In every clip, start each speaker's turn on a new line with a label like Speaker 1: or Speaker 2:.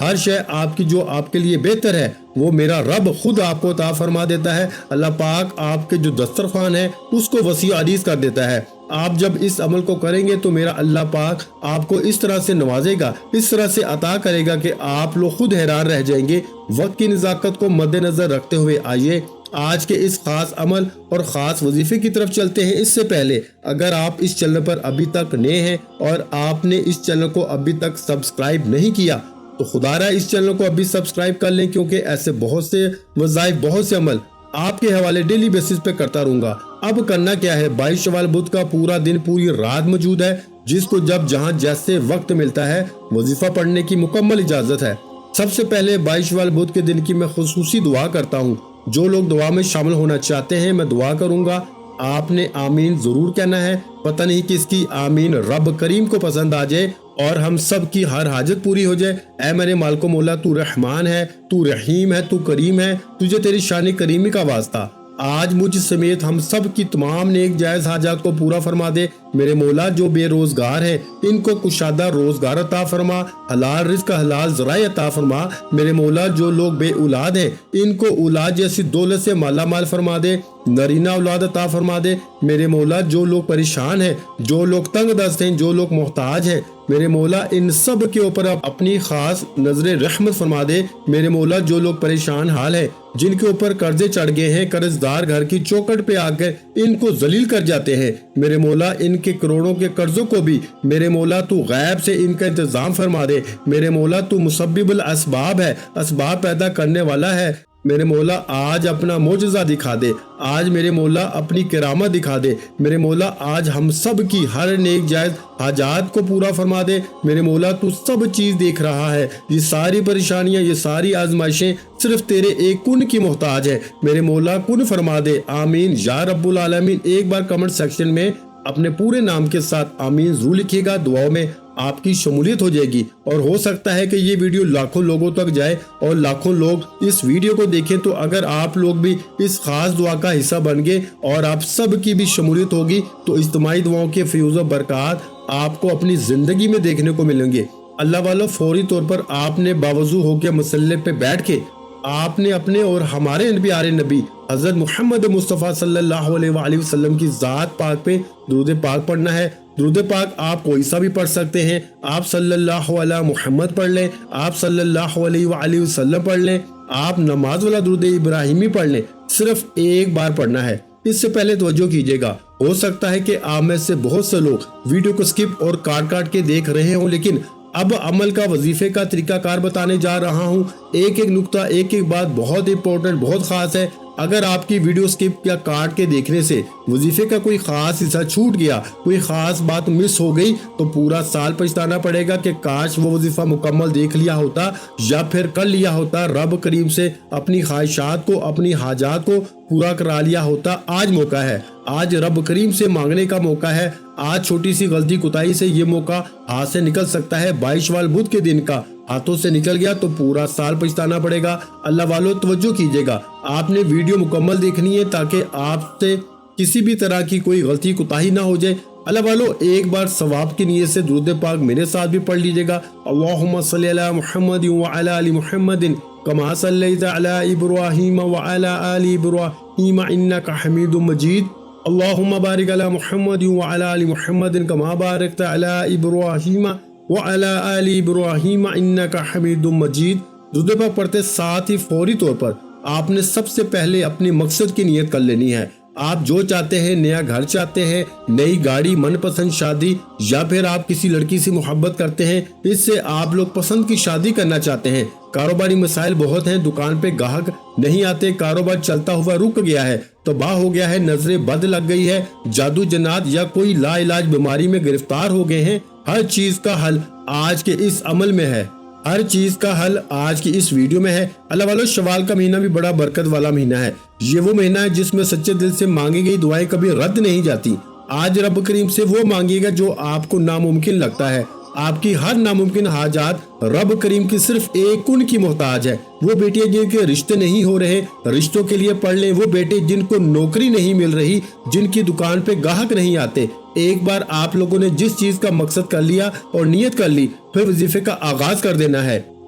Speaker 1: ہر شے آپ کی جو آپ کے لیے بہتر ہے وہ میرا رب خود آپ کو عطا فرما دیتا ہے۔ اللہ پاک آپ کے جو دسترخوان ہے اس کو وسیع عریض کر دیتا ہے۔ آپ جب اس عمل کو کریں گے تو میرا اللہ پاک آپ کو اس طرح سے نوازے گا، اس طرح سے عطا کرے گا کہ آپ لوگ خود حیران رہ جائیں گے۔ وقت کی نزاکت کو مد نظر رکھتے ہوئے آئیے آج کے اس خاص عمل اور خاص وظیفے کی طرف چلتے ہیں۔ اس سے پہلے اگر آپ اس چینل پر ابھی تک نئے ہیں اور آپ نے اس چینل کو ابھی تک سبسکرائب نہیں کیا تو خدا رہا اس چینل کو ابھی سبسکرائب کر لیں، کیونکہ ایسے بہت سے وظائف، بہت سے عمل آپ کے حوالے ڈیلی بیسس پہ کرتا رہوں گا۔ اب کرنا کیا ہے، 22 شوال بدھ کا پورا دن، پوری رات موجود ہے، جس کو جب جہاں جیسے وقت ملتا ہے وظیفہ پڑھنے کی مکمل اجازت ہے۔ سب سے پہلے 22 شوال بدھ کے دن کی میں خصوصی دعا کرتا ہوں۔ جو لوگ دعا میں شامل ہونا چاہتے ہیں میں دعا کروں گا، آپ نے آمین ضرور کہنا ہے۔ پتہ نہیں کس کی آمین رب کریم کو پسند آ جائے اور ہم سب کی ہر حاجت پوری ہو جائے۔ اے میرے مالک و مولا، تو رحمان ہے، تو رحیم ہے، تو کریم ہے، تجھے تیری شان کریمی کا واسطہ آج مجھ سمیت ہم سب کی تمام نیک جائز حاجات کو پورا فرما دے۔ میرے مولا جو بے روزگار ہیں ان کو کشادہ روزگار عطا فرما، حلال رزق حلال ذرائع عطا فرما۔ میرے مولا جو لوگ بے اولاد ہیں ان کو اولاد جیسی دولت سے مالا مال فرما دے، نرینہ اولاد عطا فرما دے۔ میرے مولا جو لوگ پریشان ہیں، جو لوگ تنگ دست ہیں، جو لوگ محتاج ہیں، میرے مولا ان سب کے اوپر اپنی خاص نظر رحمت فرما دے۔ میرے مولا جو لوگ پریشان حال ہیں، جن کے اوپر قرضے چڑھ گئے ہیں، قرضدار گھر کی چوکٹ پہ آ کر ان کو ذلیل کر جاتے ہیں، میرے مولا ان کے کروڑوں کے قرضوں کو بھی میرے مولا تو غیب سے ان کا انتظام فرما دے۔ میرے مولا تو مسبب الاسباب ہے، اسباب پیدا کرنے والا ہے۔ میرے مولا آج اپنا معجزہ دکھا دے، آج میرے مولا اپنی کرامت دکھا دے۔ میرے مولا آج ہم سب کی ہر نیک جائز حاجات کو پورا فرما دے۔ میرے مولا تو سب چیز دیکھ رہا ہے، یہ ساری پریشانیاں، یہ ساری آزمائشیں صرف تیرے ایک کن کی محتاج ہے۔ میرے مولا کن فرما دے، آمین یا رب العالمین۔ ایک بار کمنٹ سیکشن میں اپنے پورے نام کے ساتھ آمین ضرور لکھیے گا، دعاؤں میں آپ کی شمولیت ہو جائے گی، اور ہو سکتا ہے کہ یہ ویڈیو لاکھوں لوگوں تک جائے اور لاکھوں لوگ اس ویڈیو کو دیکھیں۔ تو اگر آپ لوگ بھی اس خاص دعا کا حصہ بن گئے اور آپ سب کی بھی شمولیت ہوگی تو اجتماعی دعاؤں کے فیوز و برکات آپ کو اپنی زندگی میں دیکھنے کو ملیں گے۔ اللہ والو، فوری طور پر آپ نے باوضو ہو کے مصلی پہ بیٹھ کے آپ نے اپنے اور ہمارے پیارے نبی حضرت محمد مصطفیٰ صلی اللہ علیہ وآلہ وسلم کی ذات پاک پہ درود پاک پڑھنا ہے۔ درود پاک آپ کوئی سا بھی پڑھ سکتے ہیں، آپ صلی اللہ علیہ محمد پڑھ لیں، آپ صلی اللہ علیہ وآلہ وسلم پڑھ لیں، آپ نماز والا درود ابراہیمی پڑھ لیں، صرف ایک بار پڑھنا ہے۔ اس سے پہلے توجہ کیجئے گا، ہو سکتا ہے کہ آپ میں سے بہت سے لوگ ویڈیو کو سکپ اور کاٹ کے دیکھ رہے ہوں، لیکن اب عمل کا وظیفے کا طریقہ کار بتانے جا رہا ہوں۔ ایک ایک نقطہ، ایک ایک بات بہت امپورٹنٹ، بہت خاص ہے۔ اگر آپ کی ویڈیو سکپ یا کاٹ کے دیکھنے سے وظیفے کا کوئی خاص حصہ چھوٹ گیا، کوئی خاص بات مس ہو گئی تو پورا سال پچھتانا پڑے گا کہ کاش وہ وظیفہ مکمل دیکھ لیا ہوتا یا پھر کر لیا ہوتا، رب کریم سے اپنی خواہشات کو، اپنی حاجات کو پورا کرا لیا ہوتا۔ آج موقع ہے، آج رب کریم سے مانگنے کا موقع ہے۔ آج چھوٹی سی غلطی کوتاہی سے یہ موقع ہاتھ سے نکل سکتا ہے۔ 22 شوال بدھ کے دن کا ہاتھوں سے نکل گیا تو پورا سال پچھتانا پڑے گا۔ اللہ والو توجہ کیجئے گا، آپ نے ویڈیو مکمل دیکھنی ہے تاکہ آپ سے کسی بھی طرح کی کوئی غلطی کوتاہی نہ ہو جائے۔ اللہ والو ایک بار ثواب کی نیت سے درود پاک میرے ساتھ بھی پڑھ لیجئے گا۔ اللہم صلی علی محمد وعلی آل محمد کما صلیت علی ابراہیم وعلی آل ابراہیم انک حمید مجید۔ اللہم بارک علی محمد وعلی آل محمد کما بارکت علی ابراہیم وعلی آل ابراہیم انک حمید مجید۔ درود پاک پڑھتے ساتھ ہی فوری طور پر آپ نے سب سے پہلے اپنی مقصد کی نیت کر لینی ہے۔ آپ جو چاہتے ہیں، نیا گھر چاہتے ہیں، نئی گاڑی، من پسند شادی، یا پھر آپ کسی لڑکی سے محبت کرتے ہیں، اس سے آپ لوگ پسند کی شادی کرنا چاہتے ہیں، کاروباری مسائل بہت ہیں، دکان پہ گاہک نہیں آتے، کاروبار چلتا ہوا رک گیا ہے، تباہ ہو گیا ہے، نظریں بد لگ گئی ہے، جادو جنات یا کوئی لا علاج بیماری میں گرفتار ہو گئے ہیں، ہر چیز کا حل آج کے اس عمل میں ہے، ہر چیز کا حل آج کی اس ویڈیو میں ہے۔ اللہ والو شوال کا مہینہ بھی بڑا برکت والا مہینہ ہے، یہ وہ مہینہ ہے جس میں سچے دل سے مانگی گئی دعائیں کبھی رد نہیں جاتی۔ آج رب کریم سے وہ مانگیے گا جو آپ کو ناممکن لگتا ہے۔ آپ کی ہر ناممکن حاجات رب کریم کی صرف ایک کن کی محتاج ہے۔ وہ بیٹیاں جن کے رشتے نہیں ہو رہے، رشتوں کے لیے پڑھ لیں۔ وہ بیٹے جن کو نوکری نہیں مل رہی، جن کی دکان پہ گاہک نہیں آتے، ایک بار آپ لوگوں نے جس چیز کا مقصد کر لیا اور نیت کر لی، پھر وظیفے کا آغاز کر دینا ہے۔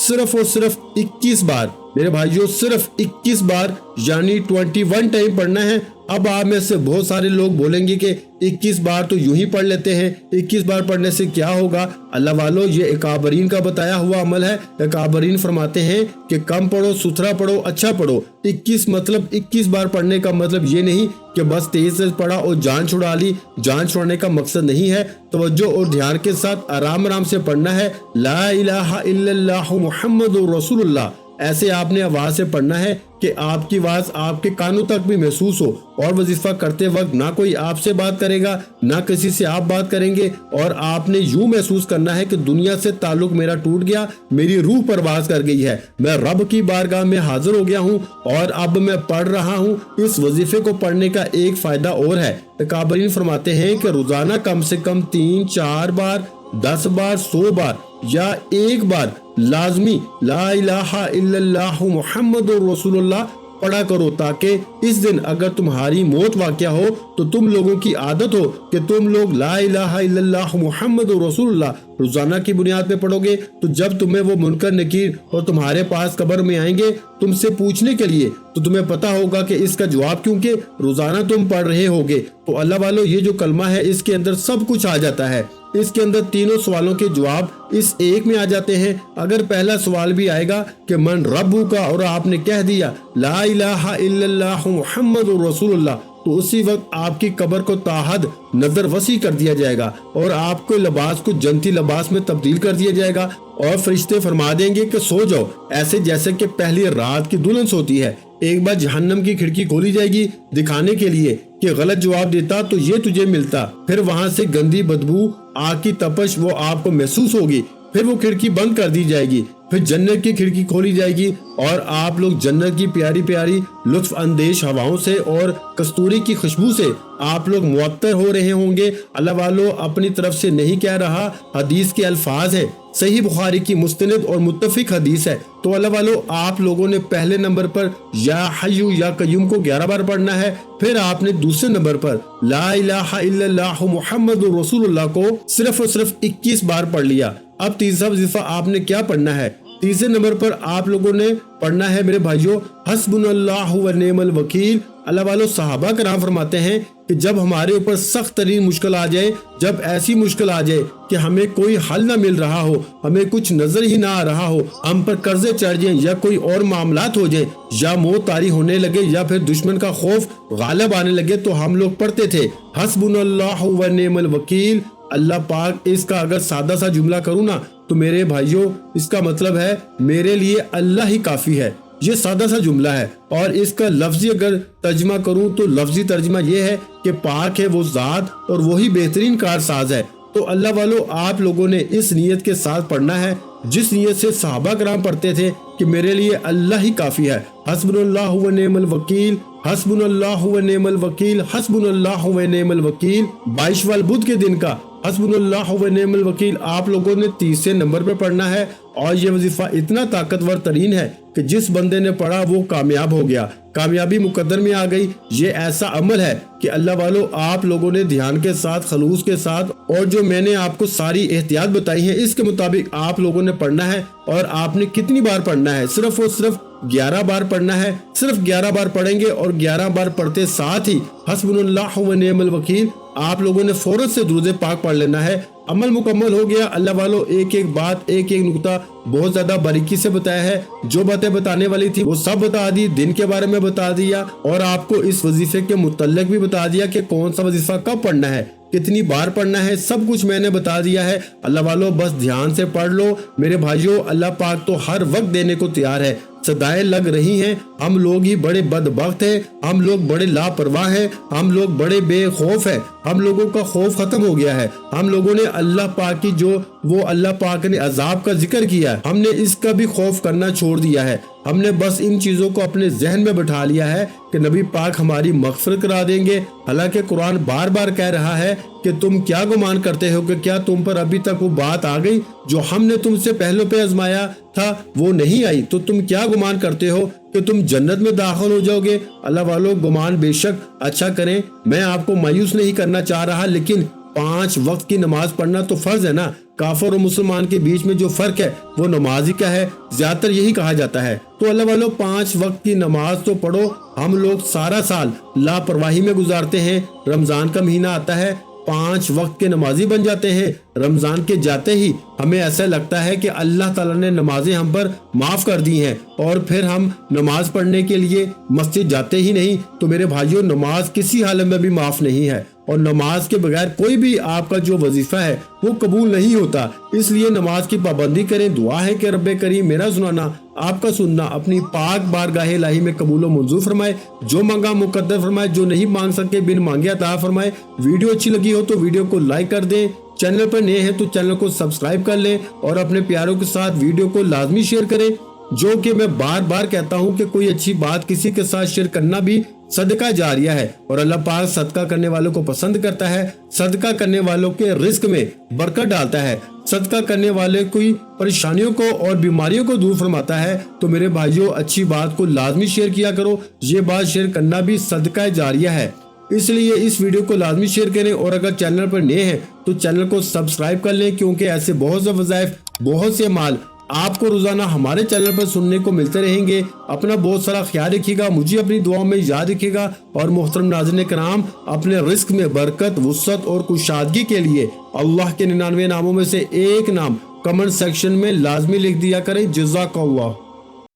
Speaker 1: صرف اور صرف 21 بار میرے بھائیوں، صرف 21 بار یعنی 21 ٹائم پڑھنا ہے۔ اب آپ میں سے بہت سارے لوگ بولیں گے کہ 21 بار تو یوں ہی پڑھ لیتے ہیں، 21 بار پڑھنے سے کیا ہوگا؟ اللہ والو، یہ اکابرین کا بتایا ہوا عمل ہے۔ اکابرین فرماتے ہیں کہ کم پڑھو، ستھرا پڑھو، اچھا پڑھو۔ 21 بار پڑھنے کا مطلب یہ نہیں کہ بس تیز پڑھا اور جان چھڑا لی۔ جان چھوڑنے کا مقصد نہیں ہے، توجہ اور دھیان کے ساتھ آرام آرام سے پڑھنا ہے۔ لا الہ الا اللہ محمد رسول اللہ، ایسے آپ نے آواز سے پڑھنا ہے کہ آپ کی آواز آپ کے کانوں تک بھی محسوس ہو، اور وظیفہ کرتے وقت نہ کوئی آپ سے بات کرے گا، نہ کسی سے آپ بات کریں گے، اور آپ نے یوں محسوس کرنا ہے کہ دنیا سے تعلق میرا ٹوٹ گیا، میری روح پرواز کر گئی ہے، میں رب کی بارگاہ میں حاضر ہو گیا ہوں اور اب میں پڑھ رہا ہوں۔ اس وظیفے کو پڑھنے کا ایک فائدہ اور ہے۔ اکابرین فرماتے ہیں کہ روزانہ کم سے کم 3 4 بار 10 بار 100 بار یا ایک بار لازمی لا الہ الا اللہ محمد رسول اللہ پڑھا کرو، تاکہ اس دن اگر تمہاری موت واقع ہو تو تم لوگوں کی عادت ہو کہ تم لوگ لا الہ الا اللہ محمد رسول اللہ روزانہ کی بنیاد پہ پڑھو گے، تو جب تمہیں وہ منکر نکیر اور تمہارے پاس قبر میں آئیں گے تم سے پوچھنے کے لیے، تو تمہیں پتا ہوگا کہ اس کا جواب، کیونکہ روزانہ تم پڑھ رہے ہوگے۔ تو اللہ والو، یہ جو کلمہ ہے اس کے اندر سب کچھ آ جاتا ہے، اس کے اندر تینوں سوالوں کے جواب اس ایک میں آ جاتے ہیں۔ اگر پہلا سوال بھی آئے گا کہ من ربو کا، اور آپ نے کہہ دیا لا الہ الا اللہ محمد رسول اللہ، تو اسی وقت آپ کی قبر کو تاحد نظر وسیع کر دیا جائے گا اور آپ کو لباس کو جنتی لباس میں تبدیل کر دیا جائے گا، اور فرشتے فرما دیں گے کہ سو جاؤ، ایسے جیسے کہ پہلی رات کی دلہن سوتی ہے۔ ایک بار جہنم کی کھڑکی کھولی جائے گی دکھانے کے لیے کہ غلط جواب دیتا تو یہ تجھے ملتا، پھر وہاں سے گندی بدبو، آگ کی تپش وہ آپ کو محسوس ہوگی، پھر وہ کھڑکی بند کر دی جائے گی، پھر جنت کی کھڑکی کھولی جائے گی اور آپ لوگ جنت کی پیاری پیاری لطف اندیش ہواؤں سے اور کستوری کی خوشبو سے آپ لوگ معطر ہو رہے ہوں گے۔ اللہ والو، اپنی طرف سے نہیں کہہ رہا، حدیث کے الفاظ ہے، صحیح بخاری کی مستند اور متفق حدیث ہے۔ تو اللہ والو، آپ لوگوں نے پہلے نمبر پر یا حیو یا قیوم کو 11 بار پڑھنا ہے، پھر آپ نے دوسرے نمبر پر لا الہ الا اللہ محمد رسول اللہ کو صرف اور صرف 21 بار پڑھ لیا۔ اب تیسرا وظیفہ آپ نے کیا پڑھنا ہے؟ تیسرے نمبر پر آپ لوگوں نے پڑھنا ہے میرے بھائیوں، حسبنا اللہ و نعم الوکیل۔ اللہ والو، صحابہ کرام فرماتے ہیں کہ جب ہمارے اوپر سخت ترین مشکل آ جائے، جب ایسی مشکل آ جائے کہ ہمیں کوئی حل نہ مل رہا ہو، ہمیں کچھ نظر ہی نہ آ رہا ہو، ہم پر قرضے چڑھ جائیں یا کوئی اور معاملات ہو جائیں یا موت طاری ہونے لگے یا پھر دشمن کا خوف غالب آنے لگے، تو ہم لوگ پڑھتے تھے حسبنا اللہ و نعم الوکیل۔ اللہ پاک، اس کا اگر سادہ سا جملہ کروں نا تو میرے بھائیوں اس کا مطلب ہے میرے لیے اللہ ہی کافی ہے۔ یہ سادہ سا جملہ ہے، اور اس کا لفظی اگر ترجمہ کروں تو لفظی ترجمہ یہ ہے کہ پاک ہے وہ ذات اور وہی بہترین کارساز ہے۔ تو اللہ والو، آپ لوگوں نے اس نیت کے ساتھ پڑھنا ہے جس نیت سے صحابہ کرام پڑھتے تھے کہ میرے لیے اللہ ہی کافی ہے۔ حسبنا اللہ و نعم الوکیل، حسبنا اللہ و نعم الوکیل، حسبنا اللہ و نعم الوکیل۔ 22 بدھ کے دن کا حسبنا اللہ و نعم الوکیل آپ لوگوں نے تیسرے نمبر پہ پڑھنا ہے، اور یہ وظیفہ اتنا طاقتور ترین ہے کہ جس بندے نے پڑھا وہ کامیاب ہو گیا، کامیابی مقدر میں آ گئی۔ یہ ایسا عمل ہے کہ اللہ والو، آپ لوگوں نے دھیان کے ساتھ، خلوص کے ساتھ، اور جو میں نے آپ کو ساری احتیاط بتائی ہے اس کے مطابق آپ لوگوں نے پڑھنا ہے۔ اور آپ نے کتنی بار پڑھنا ہے؟ صرف اور صرف 11 بار پڑھنا ہے۔ صرف 11 بار پڑھیں گے، اور 11 بار پڑھتے ساتھ ہی حسبنا اللہ و نعم الوکیل آپ لوگوں نے فوراً سے درود پاک پڑھ لینا ہے۔ عمل مکمل ہو گیا۔ اللہ والو، ایک ایک بات، ایک ایک نقطہ بہت زیادہ باریکی سے بتایا ہے، جو باتیں بتانے والی تھی وہ سب بتا دی، دن کے بارے میں بتا دیا، اور آپ کو اس وظیفے کے متعلق بھی بتا دیا کہ کون سا وظیفہ کب پڑھنا ہے، کتنی بار پڑھنا ہے، سب کچھ میں نے بتا دیا ہے۔ اللہ والو، بس دھیان سے پڑھ لو میرے بھائیوں۔ اللہ پاک تو ہر وقت دینے کو تیار ہے، صدائیں لگ رہی ہیں، ہم لوگ ہی بڑے بدبخت ہیں، ہم لوگ بڑے لاپرواہ ہیں، ہم لوگ بڑے بے خوف ہیں، ہم لوگوں کا خوف ختم ہو گیا ہے۔ ہم لوگوں نے اللہ پاک کی جو وہ اللہ پاک نے عذاب کا ذکر کیا ہے، ہم نے اس کا بھی خوف کرنا چھوڑ دیا ہے۔ ہم نے بس ان چیزوں کو اپنے ذہن میں بٹھا لیا ہے کہ نبی پاک ہماری مغفرت کرا دیں گے، حالانکہ قرآن بار بار کہہ رہا ہے کہ تم کیا گمان کرتے ہو کہ کیا تم پر ابھی تک وہ بات آ گئی جو ہم نے تم سے پہلو پہ آزمایا تھا، وہ نہیں آئی، تو تم کیا گمان کرتے ہو کہ تم جنت میں داخل ہو جاؤ گے؟ اللہ والو، گمان بے شک اچھا کریں، میں آپ کو مایوس نہیں کرنا چاہ رہا، لیکن 5 وقت کی نماز پڑھنا تو فرض ہے نا، کافر اور مسلمان کے بیچ میں جو فرق ہے وہ نماز ہی کا ہے، زیادہ تر یہی کہا جاتا ہے۔ تو اللہ والو 5 وقت کی نماز تو پڑھو۔ ہم لوگ سارا سال لاپرواہی میں گزارتے ہیں، رمضان کا مہینہ آتا ہے 5 وقت کے نمازی بن جاتے ہیں، رمضان کے جاتے ہی ہمیں ایسا لگتا ہے کہ اللہ تعالیٰ نے نمازیں ہم پر معاف کر دی ہیں، اور پھر ہم نماز پڑھنے کے لیے مسجد جاتے ہی نہیں۔ تو میرے بھائیوں، نماز کسی حالت میں بھی معاف نہیں ہے، اور نماز کے بغیر کوئی بھی آپ کا جو وظیفہ ہے وہ قبول نہیں ہوتا۔ اس لیے نماز کی پابندی کریں۔ دعا ہے کہ رب کریم میرا سنانا، آپ کا سننا اپنی پاک بارگاہ الہی میں قبول و منظور فرمائے، جو مانگا مقدر فرمائے، جو نہیں مانگ سکے بن مانگے عطا فرمائے۔ ویڈیو اچھی لگی ہو تو ویڈیو کو لائک کر دیں، چینل پر نئے ہیں تو چینل کو سبسکرائب کر لیں، اور اپنے پیاروں کے ساتھ ویڈیو کو لازمی شیئر کریں۔ جو کہ میں بار بار کہتا ہوں کہ کوئی اچھی بات کسی کے ساتھ شیئر کرنا بھی صدقہ جاریہ ہے، اور اللہ پاک صدقہ کرنے والوں کو پسند کرتا ہے، صدقہ کرنے والوں کے رزق میں برکت ڈالتا ہے، صدقہ کرنے والے کوئی پریشانیوں کو اور بیماریوں کو دور فرماتا ہے۔ تو میرے بھائیوں، اچھی بات کو لازمی شیئر کیا کرو، یہ بات شیئر کرنا بھی صدقہ جاریہ ہے، اس لیے اس ویڈیو کو لازمی شیئر کریں، اور اگر چینل پر نئے ہیں تو چینل کو سبسکرائب کر لیں، کیونکہ ایسے بہت سے وظائف، بہت سے مال آپ کو روزانہ ہمارے چینل پر سننے کو ملتے رہیں گے۔ اپنا بہت سارا خیال رکھیے گا، مجھے اپنی دعاؤں میں یاد رکھیے گا، اور محترم ناظرین کرام، اپنے رزق میں برکت، وسعت اور کشادگی کے لیے اللہ کے 99 ناموں میں سے ایک نام کمنٹ سیکشن میں لازمی لکھ دیا کریں۔ جزاک اللہ۔